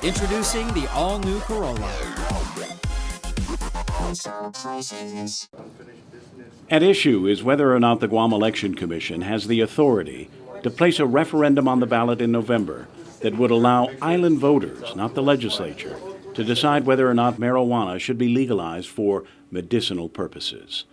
Introducing the all-new Corolla. At issue is whether or not the Guam Election Commission has the authority to place a referendum on the ballot in November that would allow island voters, not the legislature, to decide whether or not marijuana should be legalized for medicinal purposes.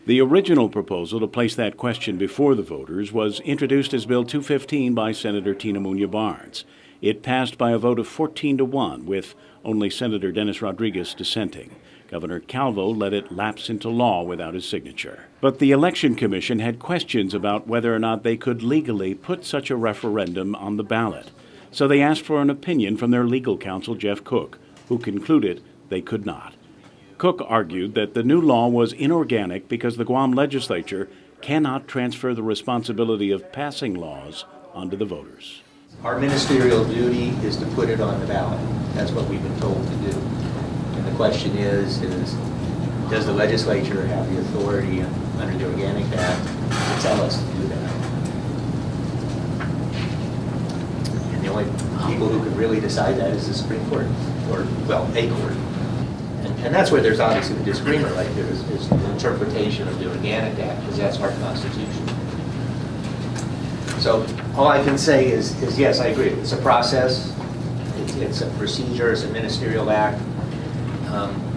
The original proposal to place that question before the voters was introduced as Bill 215 by Senator Tina Muñoz Barnes. It passed by a vote of 14-1, with only Senator Dennis Rodriguez dissenting. Governor Calvo let it lapse into law without his signature. But the Election Commission had questions about whether or not they could legally put such a referendum on the ballot. So they asked for an opinion from their legal counsel, Jeff Cook, who concluded they could not. Cook argued that the new law was inorganic because the Guam legislature cannot transfer the responsibility of passing laws onto the voters. Our ministerial duty is to put it on the ballot. That's what we've been told to do. And the question is does the legislature have the authority under the Organic Act to tell us to do that? And the only people who can really decide that is the Supreme Court, or, well, a court. And that's where there's obviously the disagreement right there, is the interpretation of the Organic Act, because that's our Constitution. So all I can say is yes, I agree. It's a process. It's a procedure. It's a ministerial act.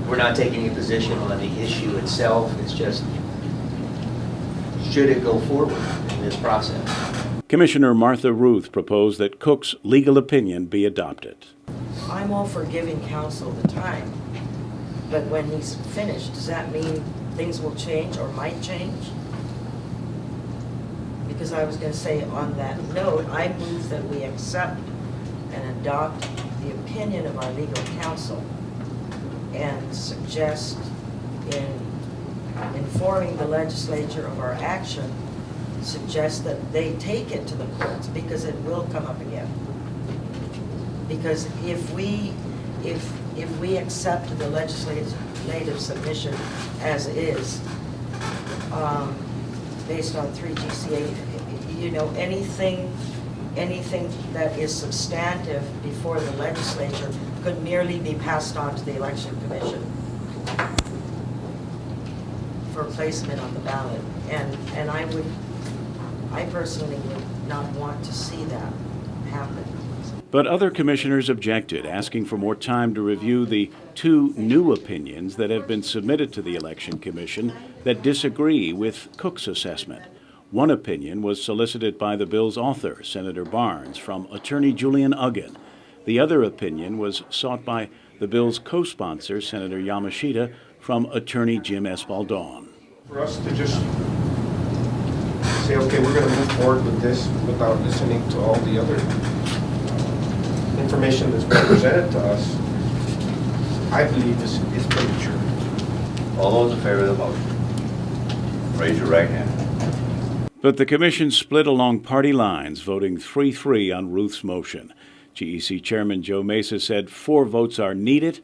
We're not taking a position on the issue itself. It's just, should it go forward in this process? Commissioner Martha Ruth proposed that Cook's legal opinion be adopted. I'm all for giving counsel the time, but when he's finished, does that mean things will change or might change? Because I was going to say on that note, I move that we accept and adopt the opinion of our legal counsel and suggest in informing the legislature of our action, suggest that they take it to the courts, because it will come up again. Because if we accept the legislative submission as is, based on 3 GCA, you know, anything that is substantive before the legislature could merely be passed on to the Election Commission for placement on the ballot. And I personally would not want to see that happen. But other commissioners objected, asking for more time to review the 2 new opinions that have been submitted to the Election Commission that disagree with Cook's assessment. One opinion was solicited by the bill's author, Senator Barnes, from Attorney Julian Uggan. The other opinion was sought by the bill's co-sponsor, Senator Yamashita, from Attorney Jim Espaldon. For us to just say, okay, we're going to move forward with this without listening to all the other information that's been presented to us, I believe is premature. All those in favor of the motion, raise your right hand. But the commission split along party lines, voting 3-3 on Ruth's motion. GEC Chairman Joe Mesa said 4 votes are needed.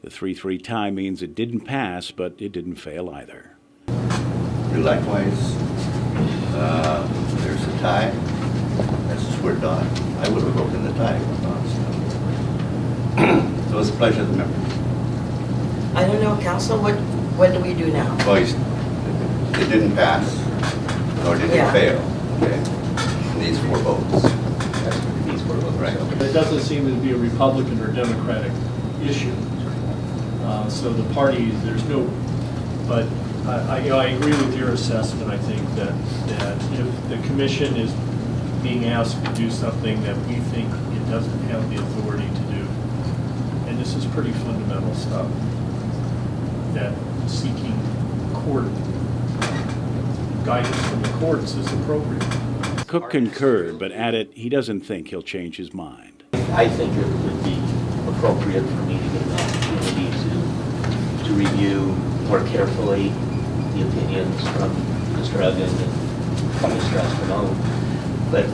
The 3-3 tie means it didn't pass, but it didn't fail either. Likewise, there's a tie. That's we're done. I would have broken the tie. So it's a pleasure of the members. I don't know, Council, what do we do now? Well, it didn't pass, nor did it fail. Okay, in these 4 votes. These 4 votes, Right. It doesn't seem to be a Republican or Democratic issue. So the parties, there's no, but I agree with your assessment. I think that if the commission is being asked to do something that we think it doesn't have the authority to do, and this is pretty fundamental stuff, that seeking court guidance from the courts is appropriate. Cook concurred, but added he doesn't think he'll change his mind. I think it would be appropriate for me to get an opportunity to review more carefully the opinions from Mr. Uggan and Mr. Espaldon. But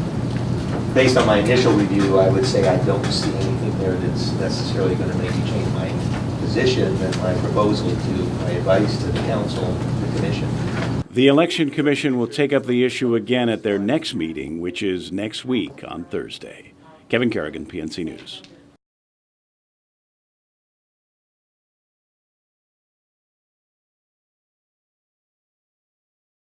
based on my initial review, I would say I don't see anything there that's necessarily going to make me change my position and my proposal to my advice to the council, the commission. The Election Commission will take up the issue again at their next meeting, which is next week on Thursday. Kevin Kerrigan, PNC News.